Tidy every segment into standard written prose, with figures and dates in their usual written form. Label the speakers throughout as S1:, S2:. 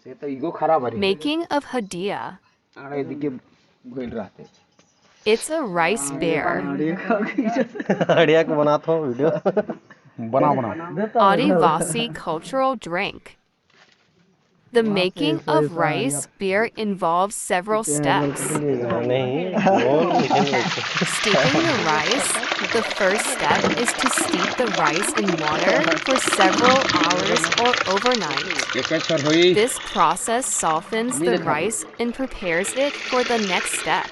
S1: Making of HADIYA. It's a rice beer. Adivasi cultural drink. The making of rice beer involves several steps. Steeping the rice. The first step is to steep the rice in water for several hours or overnight. This process softens the rice and prepares it for the next step.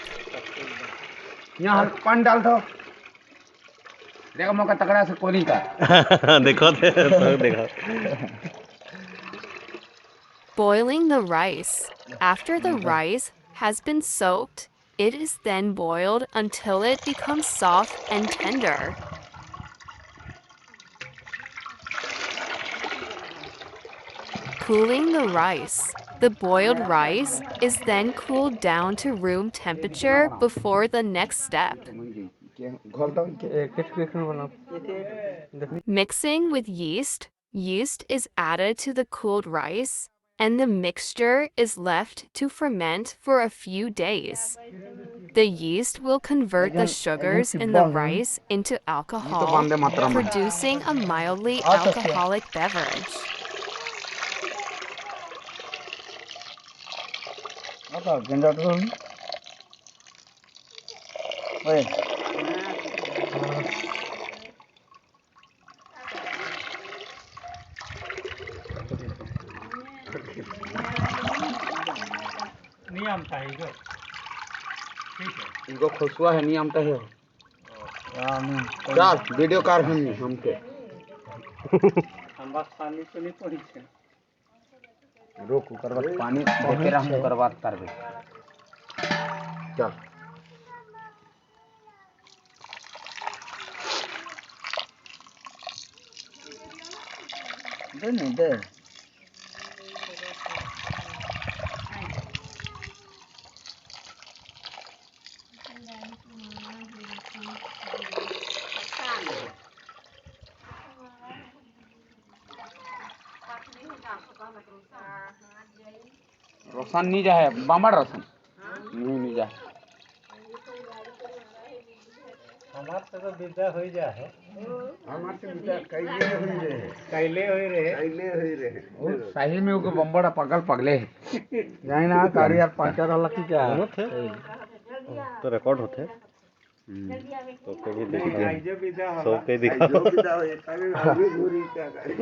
S1: Boiling the rice. After the rice has been soaked, it is then boiled until it becomes soft and tender. Cooling the rice. The boiled rice is then cooled down to room temperature before the next step. Mixing with yeast. Yeast is added to the cooled rice, and the mixture is left to ferment for a few days. The yeast will convert the sugars in the rice into alcohol, producing a mildly alcoholic beverage.
S2: इनको खुशबू है नहीं आमता है चार video car हमने हमके हम बस पानी तो नहीं पड़ी छे रोक करवा पानी देते रह हम करवा करबे चल दे नहीं दे रोशन नहीं जाए बामड़ रोशन नहीं जाए हमार से तो विदा हो जा है हमार से विदा कैले होई रहे ओ साहिल में ओके बम्बड़ा पगल पगले जाई ना गाड़ी यार 5-4 लाख की क्या तो रिकॉर्ड होते तो कभी देखा सो के दिखा जो विदा हो ताले अभी पूरी क्या करे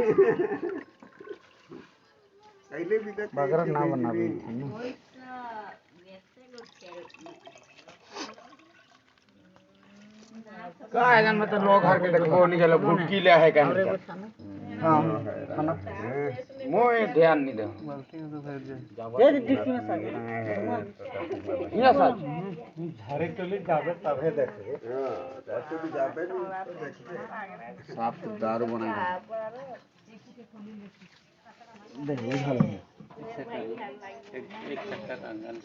S2: कैले विदा बगरा ना बनावे का है मतलब लोग घर के देखो नहीं चलो गुटकी ले है क्या हां खाना मोए ध्यान नहीं दे ये डिक्की में सागे ये साज झारे के लिए जाबे तबे देखे हां जाते भी जाबे साफ दारू बना दे ये झाल एक चक्कर अंगन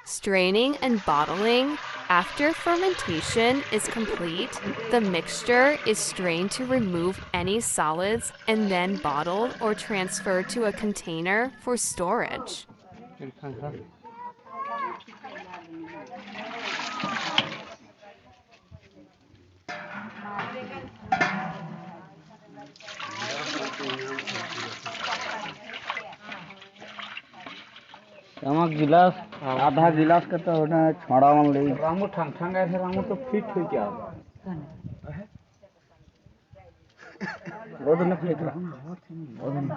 S1: Straining and bottling. After fermentation is complete, the mixture is strained to remove any solids and then bottled or transferred to a container for storage.
S2: नमक गिलास आधा गिलास का तो ना छोड़ा मान ले रामू ठंग ठंग ऐसे रामू तो फिट हो क्या रोड में फिट रहा रोड में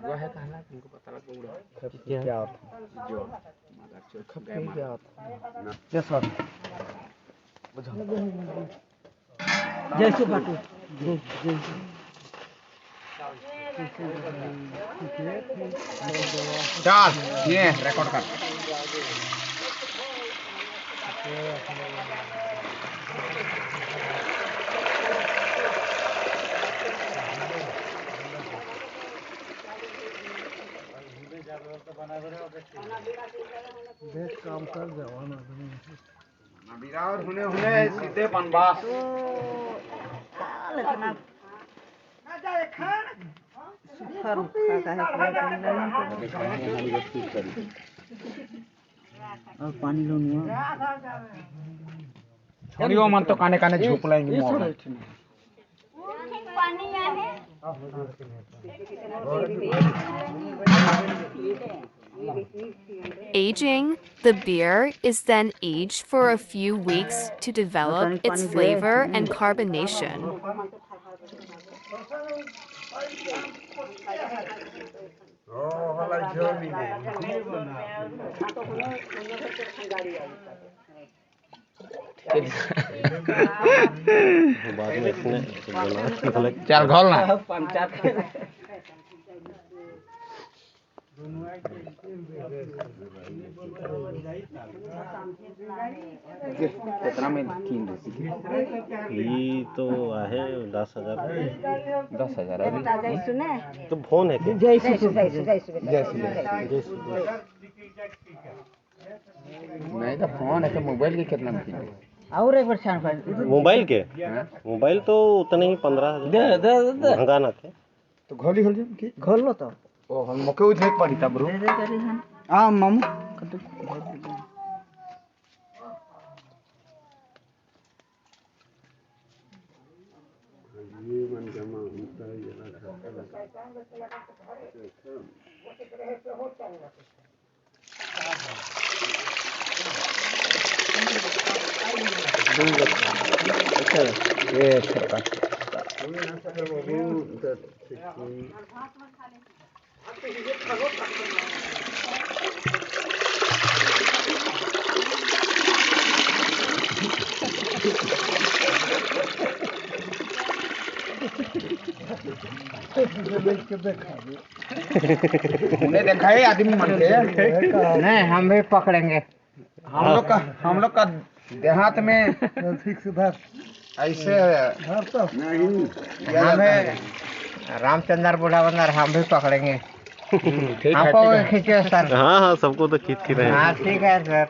S2: हुआ है कहना तुमको पता लगा क्या होता जो मगर चोखा क्या होता ये सब बुझो जैसे बाटू जैसे चल ये रिकॉर्ड कर देख काम कर जवान आदमी बिरावर होने होने सीधे बनवास और पानी लो नहीं छोड़ियो मन तो काने काने झोप लाएंगे मोर
S1: Aging, the beer is then aged for a few weeks to develop its flavor and carbonation.
S2: चल घोल ना कितना में कीन
S3: ये तो है 10,000
S2: अभी
S3: तो फोन है क्या
S2: जैसे नहीं तो फोन है तो मोबाइल के कितना में कीन और एक बार छान
S3: मोबाइल के मोबाइल तो उतने ही 15,000 महंगा ना थे
S2: तो घोली घोल लो तो ओ हम मके उठे पड़ी तब ब्रो हां मामू ये मन जमा होता है जरा अच्छा ये छोटा उन्हें देखा है आदमी मन के नहीं हम भी पकड़ेंगे हम लोग का देहात में फिक्स धर ऐसे तो नहीं हमें रामचंद्र बुढ़ा बंदर हम भी पकड़ेंगे आपको खींचे सर
S3: हाँ सबको तो खींच के रहे
S2: हाँ ठीक है सर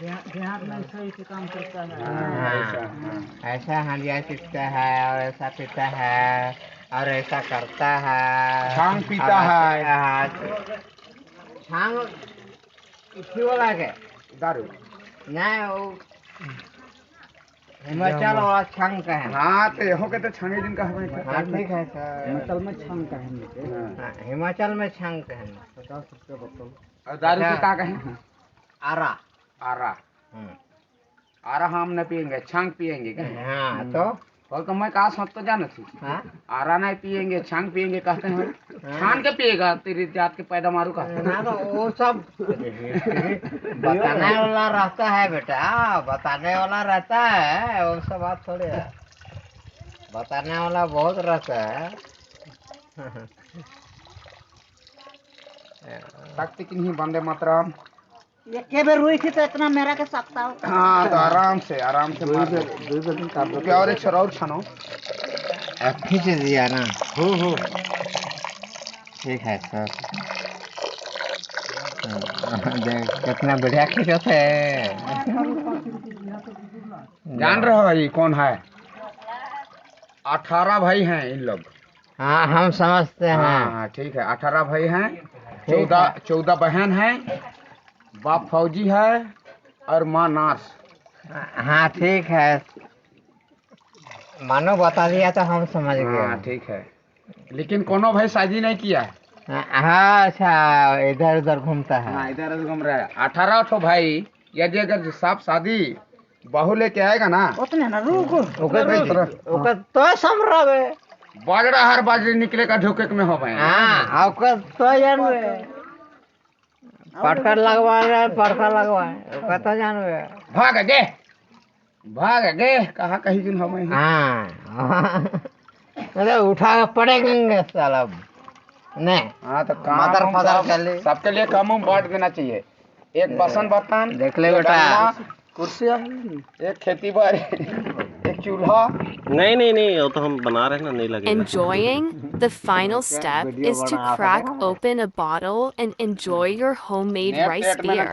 S2: देहात में सही से काम करता है ऐसा हांडिया पीता है और ऐसा पीता है और ऐसा करता है छांग पीता है छांग इसी वाला के दारू नहीं वो हिमाचल वाला छांग का है हाँ तो हो के तो छांगे दिन का है हाँ ठीक है सर हिमाचल में छांग का है हिमाचल में छांग का है 50 रुपये बोतल और दारू का क्या है आरा आरा आरा हम न पियेंगे छांग पियेंगे क्या हाँ तो और तो मैं कहा सब तो जाना थी आरा नहीं पियेंगे छांग पियेंगे कहते हैं छान के पिएगा तेरी जात के पैदा मारू का ना तो वो सब बताने वाला रहता है बेटा बताने वाला रहता है वो सब बात थोड़ी है बताने वाला बहुत रहता है शक्ति की नहीं बंदे मातरम ये के बेर हुई थी तो इतना मेरा के सकता हो हाँ तो आराम से मार दो क्या और एक छोरा और छानो खींच दिया ना ठीक है सर देख कितना बढ़िया खींचते है जान रहे हो ये कौन है 18 भाई हैं इन लोग हाँ हम समझते हैं हाँ ठीक है 18 भाई हैं 14 बहन हैं बाप फौजी है और माँ नर्स हाँ ठीक है मानो बता दिया तो हम समझ गए हाँ ठीक है लेकिन कोनो भाई शादी नहीं किया है हाँ अच्छा इधर उधर घूमता है हाँ इधर उधर घूम रहा है 18 ठो भाई यदि अगर साफ शादी बहू लेके आएगा ना उतने ना रुको तो समरा बाजरा हर बाजरी निकलेगा ढोके में हो भाई हाँ तो यार पटका लगवाए पता जानवे भाग गे कहाँ कहीं दिन हम हाँ मतलब उठा पड़ेंगे साला नहीं हाँ तो मादर फादर चले सबके लिए काम बांट देना चाहिए एक बसन बर्तन देख ले बेटा कुर्सियाँ एक खेती बाड़ी एक चूल्हा
S3: नहीं वो तो हम बना रहे हैं ना नहीं लगेगा
S1: Enjoying, the final step is to crack open a bottle and enjoy your homemade rice beer.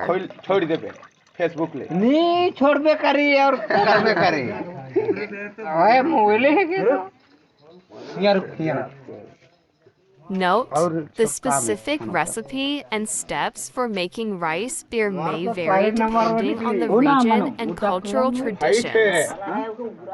S2: छोड़ दे पे फेसबुक ले नहीं छोड़बे करी और करबे करी ओए मोबाइल है के यार
S1: Note,
S2: और
S1: the
S2: सब काम है
S1: specific
S2: खाना का।
S1: recipe and steps for making rice beer may
S2: तो
S1: vary
S2: side number
S1: depending on the
S2: वो ना
S1: region
S2: मानो,
S1: and
S2: उल्टा
S1: cultural
S2: पुराना।
S1: traditions.
S2: हाँ?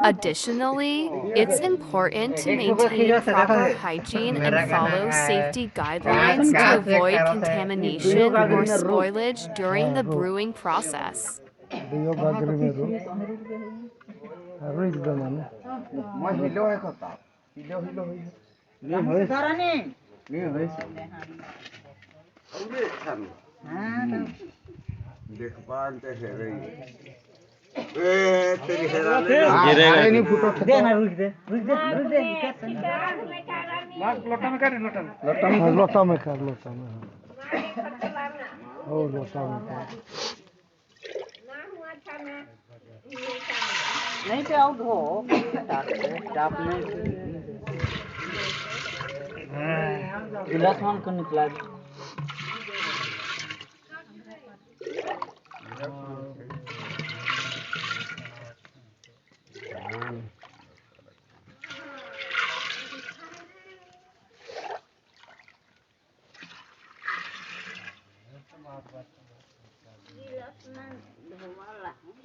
S1: Additionally, it's important to maintain proper hygiene and follow safety guidelines to avoid contamination or spoilage during the brewing process.
S2: মই Hilo হয় কথা Hilo Hilo হই নে হই ধরানি নে হই ওরে খান হ্যাঁ দেখবানতে হেরে এ তেরি হেরা गिरेगा नहीं फुटो दे ना रुक दे लोटा में कर लोटा में ओ लोटा में नहीं पे आउट हो चाप में गिलास मान को निकला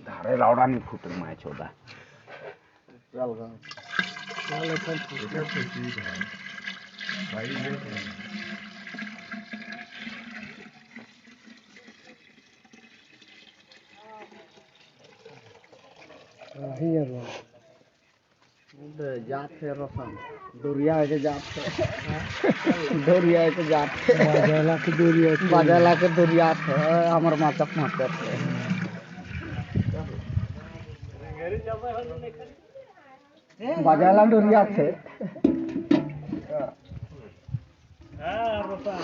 S2: धारे लावड़ा नहीं फुटल माय चोदा चल गा चल चल इधर से ठीक है भाई ये हियर जात है रसन दुरिया के जात है दुरिया के जात है बाजाला के दुरिया है हमर मातक मातर है बाजाला दुरिया है हां रसन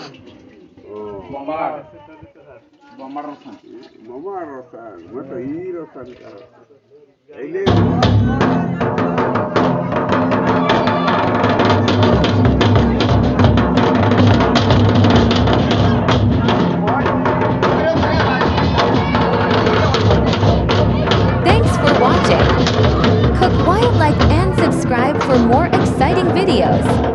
S2: बम्बा रसन वो तो ही रसन का एले
S1: Thanks for watching. Cook Wildlife and subscribe for more exciting videos.